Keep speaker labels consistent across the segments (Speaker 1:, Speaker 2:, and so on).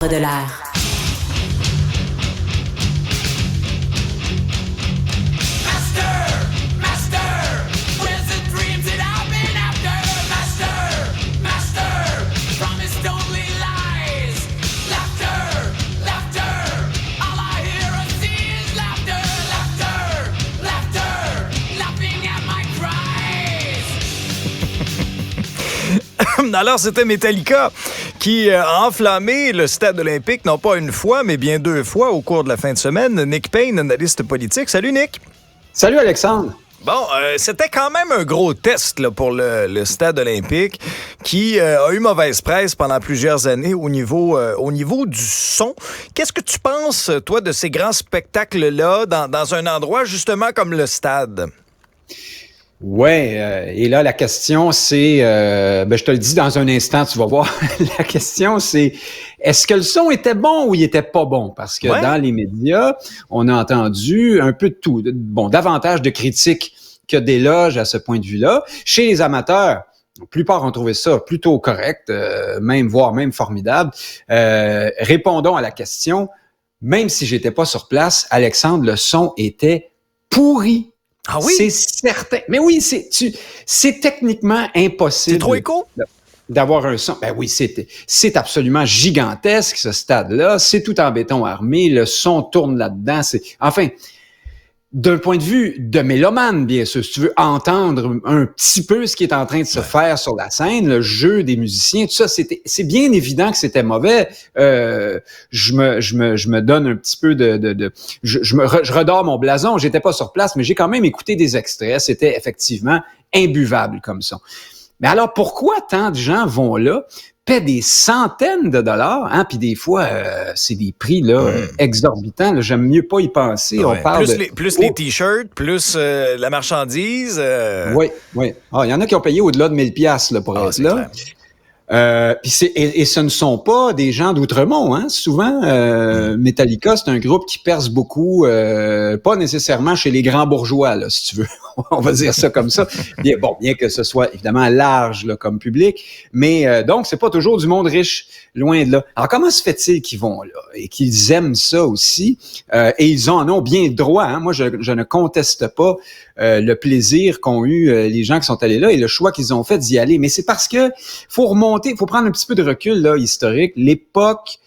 Speaker 1: De l'air.
Speaker 2: Alors, c'était Metallica qui a enflammé le stade olympique, non pas une fois, mais bien deux fois au cours de la fin de semaine. Nick Payne, analyste politique. Salut, Nick.
Speaker 3: Salut, Alexandre.
Speaker 2: Bon, c'était quand même un gros test là, pour le stade olympique qui a eu mauvaise presse pendant plusieurs années au niveau du son. Qu'est-ce que tu penses, toi, de ces grands spectacles-là dans un endroit justement comme le stade?
Speaker 3: Ouais, et là, la question, c'est, je te le dis dans un instant, tu vas voir, la question, c'est, est-ce que le son était bon ou il était pas bon? Parce que dans les médias, on a entendu un peu de tout. Bon, davantage de critiques que d'éloges à ce point de vue-là. Chez les amateurs, la plupart ont trouvé ça plutôt correct, voire même formidable. Répondons à la question, même si j'étais pas sur place, Alexandre, le son était pourri.
Speaker 2: Ah oui?
Speaker 3: C'est certain. Mais oui, c'est techniquement impossible.
Speaker 2: C'est trop écho?
Speaker 3: D'avoir un son. Ben oui, c'est absolument gigantesque, ce stade-là. C'est tout en béton armé. Le son tourne là-dedans. Enfin, d'un point de vue de mélomane, bien sûr, si tu veux entendre un petit peu ce qui est en train de se faire sur la scène, le jeu des musiciens, tout ça, c'est bien évident que c'était mauvais. Je me donne un petit peu je redors mon blason. J'étais pas sur place, mais j'ai quand même écouté des extraits. C'était effectivement imbuvable comme son. Mais alors, pourquoi tant de gens vont là, paient des centaines de dollars, hein, puis des fois, c'est des prix là exorbitants. Là, j'aime mieux pas y penser. On parle
Speaker 2: plus les t-shirts, plus la marchandise.
Speaker 3: Oui. Ah, il y en a qui ont payé au-delà de 1000 piastres là, pour être là. Puis et ce ne sont pas des gens d'Outremont, hein. Souvent, Metallica, c'est un groupe qui perce beaucoup, pas nécessairement chez les grands bourgeois, là, si tu veux. On va dire ça comme ça. Bien que ce soit évidemment large là, comme public, mais donc c'est pas toujours du monde riche, loin de là. Alors comment se fait-il qu'ils vont là et qu'ils aiment ça aussi et ils en ont bien le droit. Hein? Moi, je ne conteste pas le plaisir qu'ont eu les gens qui sont allés là et le choix qu'ils ont fait d'y aller. Mais c'est parce que faut remonter, faut prendre un petit peu de recul là historique. L'époque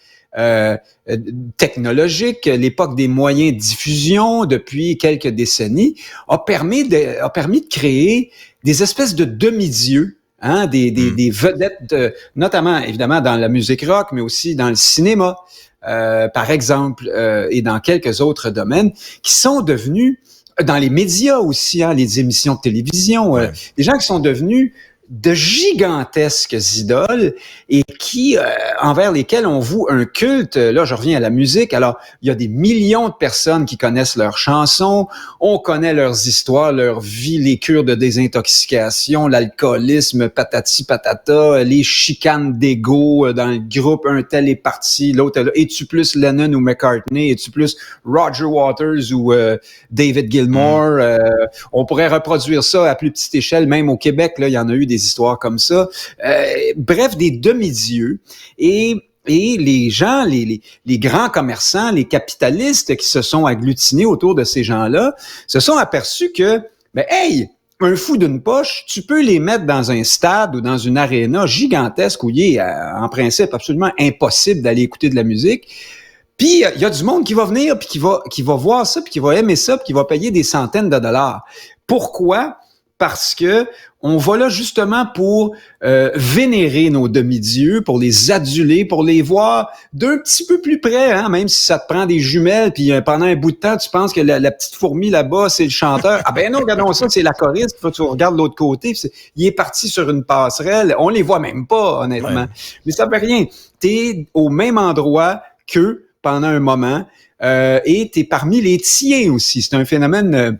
Speaker 3: technologique, l'époque des moyens de diffusion depuis quelques décennies a permis de créer des espèces de demi-dieux, hein, des vedettes, notamment évidemment dans la musique rock, mais aussi dans le cinéma, par exemple, et dans quelques autres domaines, qui sont devenus dans les médias aussi, hein, les émissions de télévision, des gens qui sont devenus de gigantesques idoles et qui envers lesquels on voue un culte. Là, je reviens à la musique. Alors, il y a des millions de personnes qui connaissent leurs chansons, on connaît leurs histoires, leur vie, les cures de désintoxication, l'alcoolisme, patati patata, les chicanes d'ego dans le groupe, un tel est parti, l'autre est là. Es-tu plus Lennon ou McCartney? Es-tu plus Roger Waters ou David Gilmour? On pourrait reproduire ça à plus petite échelle, même au Québec, là, il y en a eu des histoires comme ça. Bref, des demi-dieux. Et les gens, les grands commerçants, les capitalistes qui se sont agglutinés autour de ces gens-là, se sont aperçus que, un fou d'une poche, tu peux les mettre dans un stade ou dans une aréna gigantesque où il est, en principe, absolument impossible d'aller écouter de la musique. Puis, il y a du monde qui va venir, puis qui va voir ça, puis qui va aimer ça, puis qui va payer des centaines de dollars. Pourquoi? Parce que on va là justement pour vénérer nos demi-dieux, pour les aduler, pour les voir d'un petit peu plus près, hein, même si ça te prend des jumelles, puis pendant un bout de temps, tu penses que la petite fourmi là-bas, c'est le chanteur. Ah ben non, regardons ça, c'est la choriste, faut que tu regardes l'autre côté, il est parti sur une passerelle, on les voit même pas, honnêtement. Mais ça fait rien. T'es au même endroit qu'eux pendant un moment, et t'es parmi les tiens aussi. C'est un phénomène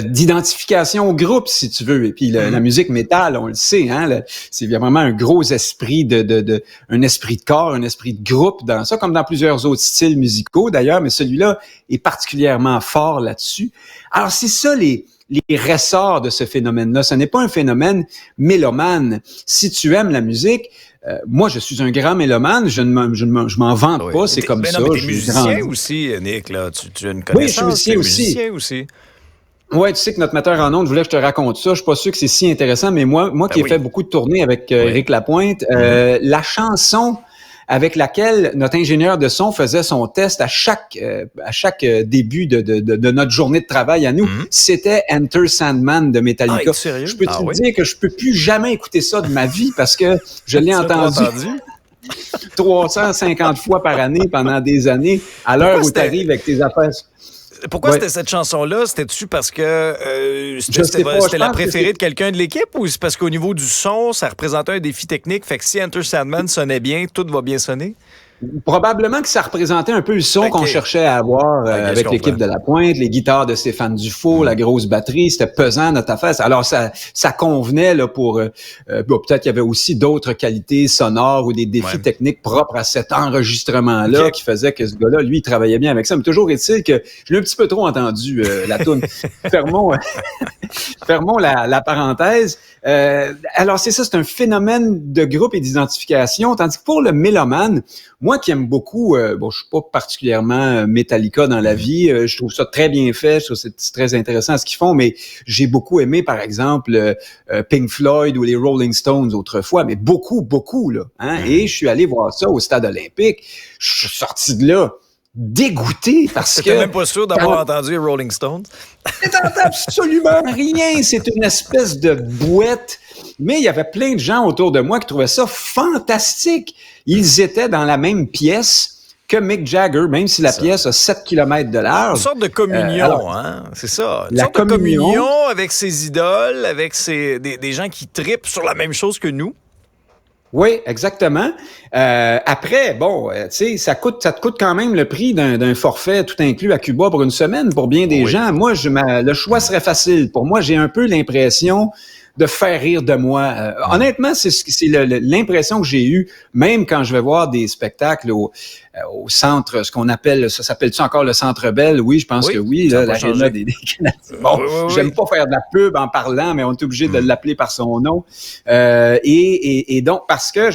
Speaker 3: d'identification au groupe, si tu veux. Et puis la musique métal, on le sait, hein, c'est vraiment un gros esprit un esprit de corps, un esprit de groupe dans ça, comme dans plusieurs autres styles musicaux d'ailleurs, mais celui-là est particulièrement fort là-dessus. Alors c'est ça les ressorts de ce phénomène-là. Ce n'est pas un phénomène mélomane. Si tu aimes la musique, moi, je suis un grand mélomane, je m'en vante pas, c'est comme ça.
Speaker 2: Mais t'es musicien aussi, Nick, là. Tu as une connaissance.
Speaker 3: Oui, je suis musicien
Speaker 2: aussi.
Speaker 3: Oui, tu sais que notre metteur en ondes, je voulais que je te raconte ça. Je suis pas sûr que c'est si intéressant, mais moi qui ai fait beaucoup de tournées avec Éric Lapointe, la chanson avec laquelle notre ingénieur de son faisait son test à chaque début de notre journée de travail à nous, c'était Enter Sandman de Metallica.
Speaker 2: Sérieux?
Speaker 3: Je peux te dire que je peux plus jamais écouter ça de ma vie parce que je l'ai entendu 350 fois par année pendant des années, à l'heure où tu arrives avec tes affaires.
Speaker 2: Pourquoi c'était cette chanson-là? C'était-tu parce que c'était la préférée de quelqu'un de l'équipe ou c'est parce qu'au niveau du son, ça représentait un défi technique? Fait que si Enter Sandman sonnait bien, tout va bien sonner?
Speaker 3: Probablement que ça représentait un peu le son qu'on cherchait à avoir avec l'équipe de Lapointe, les guitares de Stéphane Dufault, la grosse batterie, c'était pesant notre affaire. Alors ça convenait là pour peut-être qu'il y avait aussi d'autres qualités sonores ou des défis techniques propres à cet enregistrement-là qui faisait que ce gars-là, lui, il travaillait bien avec ça. Mais toujours est-il que je l'ai un petit peu trop entendu la toune. Fermons la parenthèse. Alors c'est ça, c'est un phénomène de groupe et d'identification, tandis que pour le mélomane, moi qui aime beaucoup, je suis pas particulièrement Metallica dans la vie, je trouve ça très bien fait, je trouve que c'est très intéressant ce qu'ils font, mais j'ai beaucoup aimé par exemple Pink Floyd ou les Rolling Stones autrefois, mais beaucoup là, hein, et je suis allé voir ça au Stade Olympique, je suis sorti de là dégoûté parce que...
Speaker 2: T'étais même pas sûr d'avoir entendu les Rolling Stones?
Speaker 3: T'entends absolument rien. C'est une espèce de bouette. Mais il y avait plein de gens autour de moi qui trouvaient ça fantastique. Ils étaient dans la même pièce que Mick Jagger, même si la pièce a 7 km de large.
Speaker 2: Une sorte de communion, hein? C'est ça. Une sorte de communion avec ses idoles, avec des gens qui tripent sur la même chose que nous.
Speaker 3: Oui, exactement. Après, bon, tu sais, ça te coûte quand même le prix d'un forfait tout inclus à Cuba pour une semaine pour bien des gens. Moi, le choix serait facile. Pour moi, j'ai un peu l'impression de faire rire de moi. Honnêtement, c'est l'impression que j'ai eue, même quand je vais voir des spectacles au centre, ce qu'on appelle, ça s'appelle-tu encore le Centre Bell? Oui, je pense que oui, là, l'aréna des Canadiens. Bon, j'aime pas faire de la pub en parlant, mais on est obligé de l'appeler par son nom. Et donc, parce que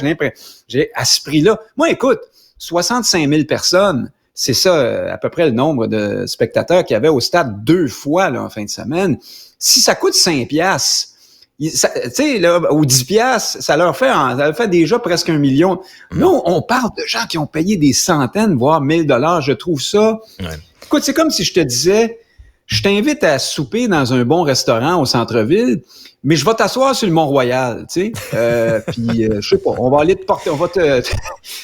Speaker 3: j'ai à ce prix-là, moi, écoute, 65 000 personnes, c'est ça, à peu près le nombre de spectateurs qu'il y avait au stade 2 fois là, en fin de semaine. Si ça coûte 5 piastres, tu sais, là, ou 10 piastres, ça leur fait déjà presque 1 million. Nous, on parle de gens qui ont payé des centaines, voire 1000 $. Je trouve ça... Ouais. Écoute, c'est comme si je te disais, je t'invite à souper dans un bon restaurant au centre-ville, mais je vais t'asseoir sur le Mont-Royal, tu sais. Puis, je sais pas, on va aller te porter,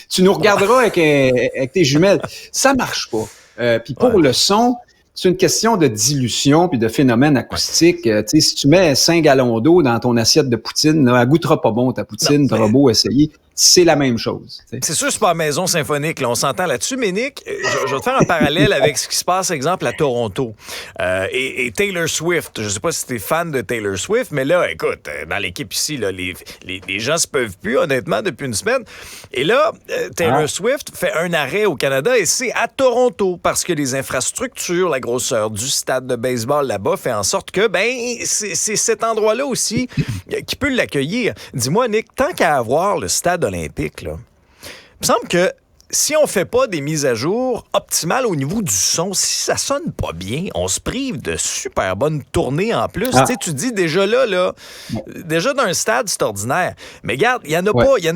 Speaker 3: tu nous regarderas avec tes jumelles. Ça marche pas. Puis pour le son... C'est une question de dilution puis de phénomène acoustique. Tu sais, si tu mets 5 gallons d'eau dans ton assiette de poutine, là, elle goûtera pas bon ta poutine, t'auras beau essayer. C'est la même chose. T'sais.
Speaker 2: C'est sûr, c'est pas maison symphonique, là, on s'entend là-dessus, mais Nick, je vais te faire un parallèle avec ce qui se passe, exemple, à Toronto. Et Taylor Swift. Je sais pas si t'es fan de Taylor Swift, mais là, écoute, dans l'équipe ici, là, les gens se peuvent plus, honnêtement, depuis une semaine. Et là, Taylor Swift fait un arrêt au Canada et c'est à Toronto parce que les infrastructures, la grosseur du stade de baseball là-bas fait en sorte que, c'est cet endroit-là aussi qui peut l'accueillir. Dis-moi, Nick, tant qu'à avoir le stade olympique, là, il me semble que si on fait pas des mises à jour optimales au niveau du son, si ça sonne pas bien, on se prive de super bonnes tournées en plus. Tu sais, tu dis déjà là, déjà d'un stade, c'est ordinaire. Mais regarde, il y en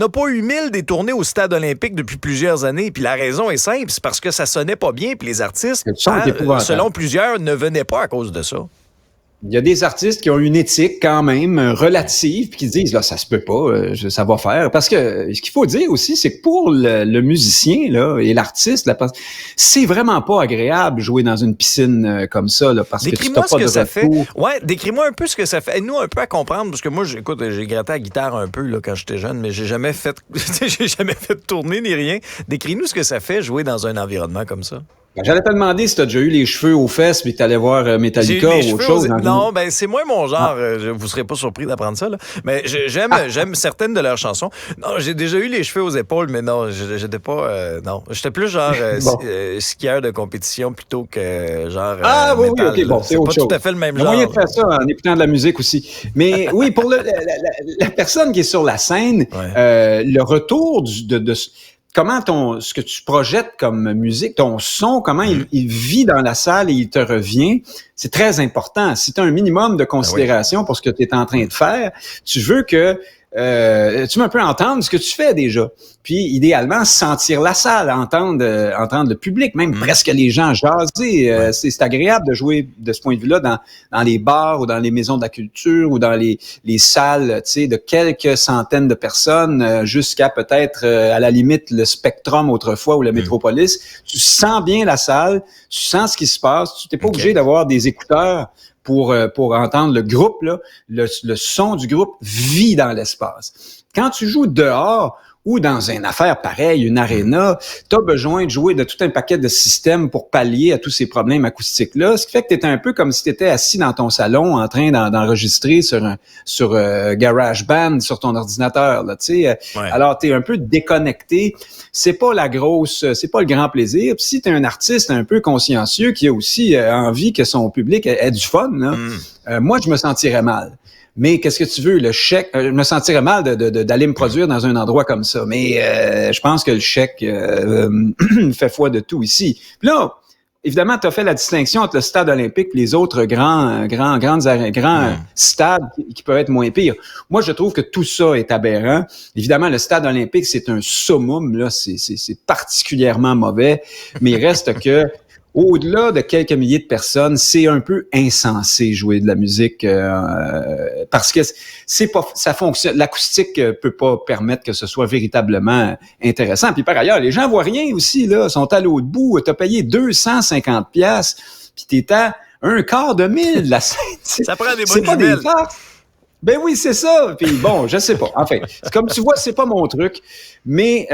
Speaker 2: a pas eu 1000 des tournées au stade olympique depuis plusieurs années. Puis la raison est simple, c'est parce que ça sonnait pas bien. Puis les artistes, selon plusieurs, ne venaient pas à cause de ça.
Speaker 3: Il y a des artistes qui ont une éthique quand même relative puis qui disent là ça se peut pas, ça va faire parce que ce qu'il faut dire aussi c'est que pour le musicien là et l'artiste là, c'est vraiment pas agréable jouer dans une piscine comme ça là parce que tu n'as pas de retour.
Speaker 2: Ouais, décris-moi un peu ce que ça fait. Nous un peu à comprendre parce que moi j'ai gratté la guitare un peu là quand j'étais jeune mais j'ai jamais fait tourner ni rien. Décris-nous ce que ça fait jouer dans un environnement comme ça.
Speaker 3: J'allais te demander si tu as déjà eu les cheveux aux fesses puis que tu allais voir Metallica ou autre chose.
Speaker 2: Non, ben c'est moins mon genre. Vous serez pas surpris d'apprendre ça, là. Mais j'aime certaines de leurs chansons. Non, j'ai déjà eu les cheveux aux épaules, mais non, j'étais pas... non, j'étais plus genre skieur de compétition plutôt que genre
Speaker 3: oui,
Speaker 2: métal,
Speaker 3: OK, bon, c'est autre chose.
Speaker 2: pas tout à fait le même
Speaker 3: Il y a
Speaker 2: genre.
Speaker 3: moyen de faire ça en écoutant de la musique aussi. Mais oui, pour la personne qui est sur la scène, le retour de comment ce que tu projettes comme musique, ton son, comment il vit dans la salle et il te revient, c'est très important. Si tu as un minimum de considération pour ce que tu es en train de faire, tu veux que tu veux un peu entendre ce que tu fais déjà. Puis, idéalement, sentir la salle, entendre le public, même presque les gens jaser. C'est agréable de jouer de ce point de vue-là dans les bars ou dans les maisons de la culture ou dans les salles, tu sais, de quelques centaines de personnes jusqu'à peut-être, à la limite, le Spectrum autrefois ou le Métropolis. Tu sens bien la salle, tu sens ce qui se passe. Tu n'es pas obligé d'avoir des écouteurs pour entendre le groupe, là, le son du groupe vit dans l'espace. Quand tu joues dehors ou dans une affaire pareille, une aréna, tu as besoin de jouer de tout un paquet de systèmes pour pallier à tous ces problèmes acoustiques-là, ce qui fait que tu es un peu comme si tu étais assis dans ton salon en train d'enregistrer sur GarageBand, sur ton ordinateur, là, tu sais. Alors, tu es un peu déconnecté. C'est pas c'est pas le grand plaisir. Puis si tu es un artiste un peu consciencieux qui a aussi envie que son public ait du fun, là, moi, je me sentirais mal. Mais qu'est-ce que tu veux, le chèque, je me sentirais mal d'aller me produire dans un endroit comme ça. Mais je pense que le chèque fait foi de tout ici. Puis là, évidemment, tu as fait la distinction entre le stade olympique et les autres grands stades qui peuvent être moins pires. Moi, je trouve que tout ça est aberrant. Évidemment, le stade olympique, c'est un summum, là, c'est particulièrement mauvais. Mais il reste que au-delà de quelques milliers de personnes, c'est un peu insensé jouer de la musique parce que ça fonctionne. L'acoustique peut pas permettre que ce soit véritablement intéressant. Puis par ailleurs, les gens voient rien aussi là, sont à l'autre bout. T'as payé 250$, puis t'es à un quart de mille la scène.
Speaker 2: Ça prend des bonnes jumelles.
Speaker 3: Ben oui, c'est ça. Puis bon, je sais pas. Enfin, comme tu vois, c'est pas mon truc. Mais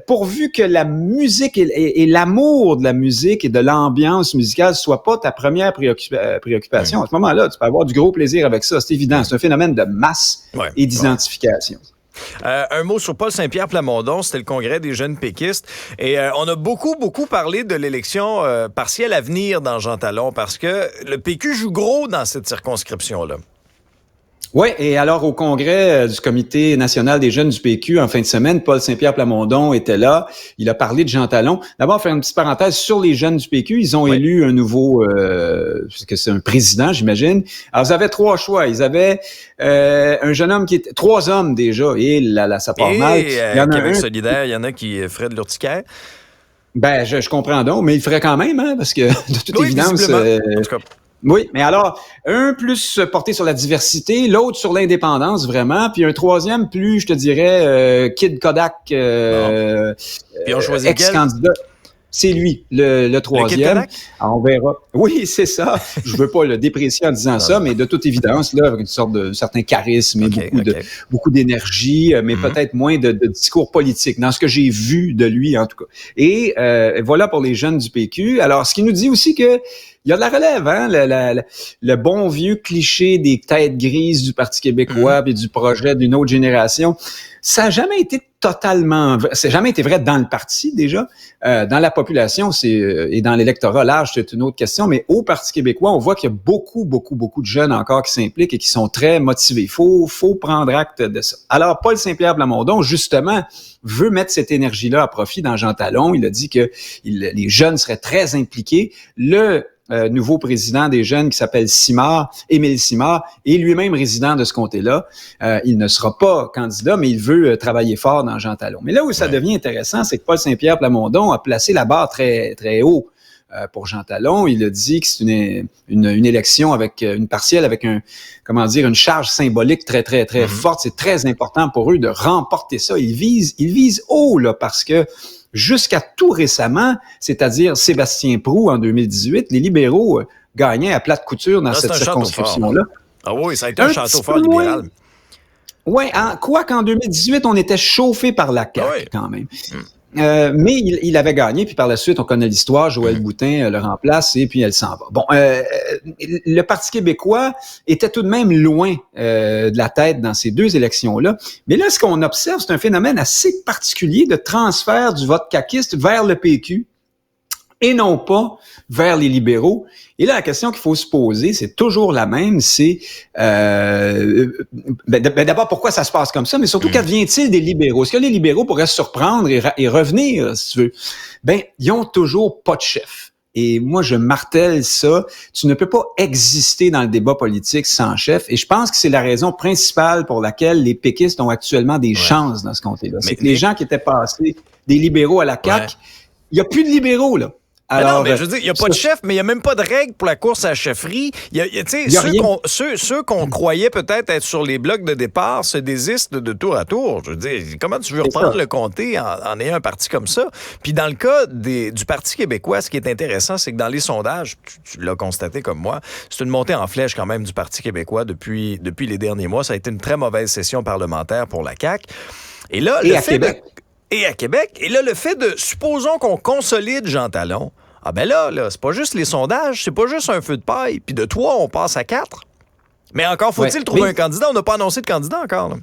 Speaker 3: pourvu que la musique et l'amour de la musique et de l'ambiance musicale soit pas ta première préoccupation, à ce moment-là, tu peux avoir du gros plaisir avec ça. C'est évident. C'est un phénomène de masse et d'identification.
Speaker 2: Un mot sur Paul Saint-Pierre Plamondon, c'était le congrès des jeunes péquistes. Et on a beaucoup parlé de l'élection partielle à venir dans Jean Talon parce que le PQ joue gros dans cette circonscription-là.
Speaker 3: Oui, et alors au congrès du Comité national des jeunes du PQ en fin de semaine, Paul Saint-Pierre Plamondon était là. Il a parlé de Jean Talon. D'abord, faire une petite parenthèse sur les jeunes du PQ. Ils ont élu un nouveau, parce que c'est un président, j'imagine. Alors, ils avaient 3 choix. Ils avaient un jeune homme qui était 3 hommes déjà. Et là, ça part mal.
Speaker 2: Il y en a Québec solidaire, il y en a qui feraient de l'urticaire.
Speaker 3: Ben, je comprends donc, mais il ferait quand même, hein, parce que de toute évidence.
Speaker 2: En tout cas.
Speaker 3: Oui, mais alors, un plus porté sur la diversité, l'autre sur l'indépendance, vraiment, puis un troisième plus, je te dirais, Kid Kodak,
Speaker 2: Puis on choisit
Speaker 3: ex-candidat. C'est lui, le troisième. Alors, on verra. Oui, c'est ça. Je veux pas le déprécier en disant ça, mais de toute évidence, là, avec une sorte de certain charisme et beaucoup d'énergie, mais peut-être moins de discours politique, dans ce que j'ai vu de lui, en tout cas. Et voilà pour les jeunes du PQ. Alors, ce qui nous dit aussi que il y a de la relève, hein, le bon vieux cliché des têtes grises du Parti québécois et du projet d'une autre génération. Ça n'a jamais été totalement vrai. Ça n'a jamais été vrai dans le parti, déjà. Dans la population, et dans l'électorat large, c'est une autre question. Mais au Parti québécois, on voit qu'il y a beaucoup de jeunes encore qui s'impliquent et qui sont très motivés. Faut prendre acte de ça. Alors, Paul Saint-Pierre Plamondon, justement, veut mettre cette énergie-là à profit dans Jean Talon. Il a dit que les jeunes seraient très impliqués. Le nouveau président des jeunes qui s'appelle Émile Simard, est lui-même résident de ce comté-là. Il ne sera pas candidat, mais il veut travailler fort dans Jean Talon. Mais là où ça devient intéressant, c'est que Paul Saint-Pierre Plamondon a placé la barre très, très haut pour Jean Talon. Il a dit que c'est une élection avec une partielle avec une charge symbolique très, très, très forte. C'est très important pour eux de remporter ça. Ils visent haut, là, parce que jusqu'à tout récemment, c'est-à-dire Sébastien Proulx en 2018, les libéraux gagnaient à plate couture dans cette circonscription-là.
Speaker 2: Ah oui, ça a été un château fort libéral.
Speaker 3: Oui, quoi qu'en 2018, on était chauffé par la CAQ quand même. Mais il avait gagné, puis par la suite, on connaît l'histoire, Joël Boutin le remplace et puis elle s'en va. Bon, le Parti québécois était tout de même loin de la tête dans ces deux élections-là. Mais là, ce qu'on observe, c'est un phénomène assez particulier de transfert du vote caquiste vers le PQ et non pas vers les libéraux. Et là, la question qu'il faut se poser, c'est toujours la même, c'est d'abord pourquoi ça se passe comme ça, mais surtout qu'advient-il des libéraux? Est-ce que les libéraux pourraient se surprendre et revenir, si tu veux? Ils ont toujours pas de chef. Et moi, je martèle ça. Tu ne peux pas exister dans le débat politique sans chef. Et je pense que c'est la raison principale pour laquelle les péquistes ont actuellement des chances dans ce comté-là. C'est que les gens qui étaient passés des libéraux à la CAQ, il n'y a plus de libéraux, là.
Speaker 2: Alors, non, mais je veux dire, il n'y a pas de chef, mais il n'y a même pas de règle pour la course à la chefferie. Ceux qu'on croyait peut-être être sur les blocs de départ se désistent de tour à tour. Je veux dire, comment tu veux reprendre le comté en ayant un parti comme ça? Puis dans le cas du Parti québécois, ce qui est intéressant, c'est que dans les sondages, tu l'as constaté comme moi, c'est une montée en flèche quand même du Parti québécois depuis les derniers mois. Ça a été une très mauvaise session parlementaire pour la CAQ. Et là,
Speaker 3: à Québec.
Speaker 2: Et à Québec. Et là, le fait de, supposons qu'on consolide Jean Talon, ah ben là, c'est pas juste les sondages, c'est pas juste un feu de paille. Puis de 3, on passe à 4. Mais encore faut-il trouver un candidat. On n'a pas annoncé de candidat encore, là.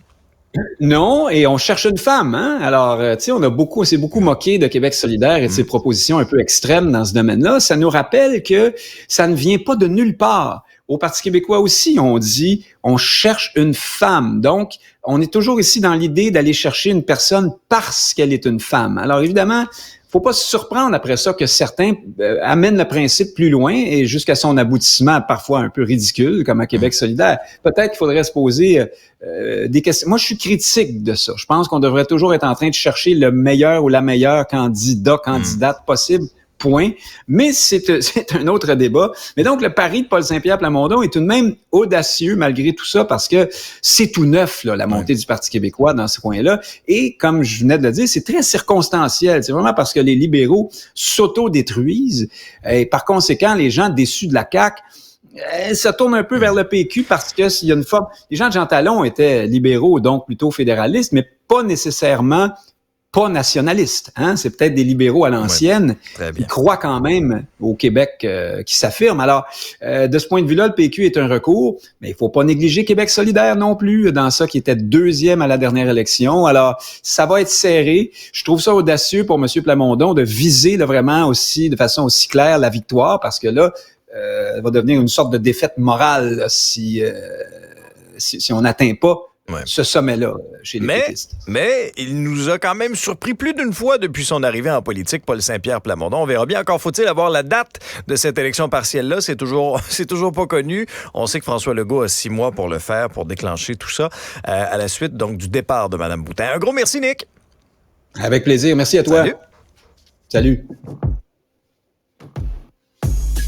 Speaker 3: Non, et on cherche une femme, hein. Alors, tu sais, on s'est beaucoup moqué de Québec solidaire et de ses propositions un peu extrêmes dans ce domaine-là. Ça nous rappelle que ça ne vient pas de nulle part. Au Parti québécois aussi, on dit, on cherche une femme. Donc, on est toujours ici dans l'idée d'aller chercher une personne parce qu'elle est une femme. Alors, évidemment, faut pas se surprendre après ça que certains amènent le principe plus loin et jusqu'à son aboutissement parfois un peu ridicule, comme à Québec solidaire. Peut-être qu'il faudrait se poser des questions. Moi, je suis critique de ça. Je pense qu'on devrait toujours être en train de chercher le meilleur ou la meilleure candidate possible. Point. Mais c'est un autre débat. Mais donc, le pari de Paul Saint-Pierre Plamondon est tout de même audacieux malgré tout ça parce que c'est tout neuf, là, la montée du Parti québécois dans ce coin-là. Et comme je venais de le dire, c'est très circonstanciel. C'est vraiment parce que les libéraux s'auto-détruisent. Et par conséquent, les gens déçus de la CAQ ça tourne un peu vers le PQ parce que s'il y a une forme... Les gens de Jean Talon étaient libéraux, donc plutôt fédéralistes, mais pas nécessairement pas nationalistes. Hein? C'est peut-être des libéraux à l'ancienne qui croient quand même au Québec qui s'affirment. Alors, de ce point de vue-là, le PQ est un recours, mais il faut pas négliger Québec solidaire non plus, dans ça qui était deuxième à la dernière élection. Alors, ça va être serré. Je trouve ça audacieux pour M. Plamondon de viser là, vraiment aussi, de façon aussi claire la victoire, parce que là, elle va devenir une sorte de défaite morale là, si on n'atteint pas ce sommet-là chez les péquistes.
Speaker 2: Mais il nous a quand même surpris plus d'une fois depuis son arrivée en politique, Paul Saint-Pierre Plamondon. On verra bien. Encore faut-il avoir la date de cette élection partielle-là. C'est toujours pas connu. On sait que François Legault a 6 mois pour le faire, pour déclencher tout ça, à la suite donc du départ de Mme Boutin. Un gros merci, Nick.
Speaker 3: Avec plaisir. Merci à toi.
Speaker 2: Salut.
Speaker 3: Salut.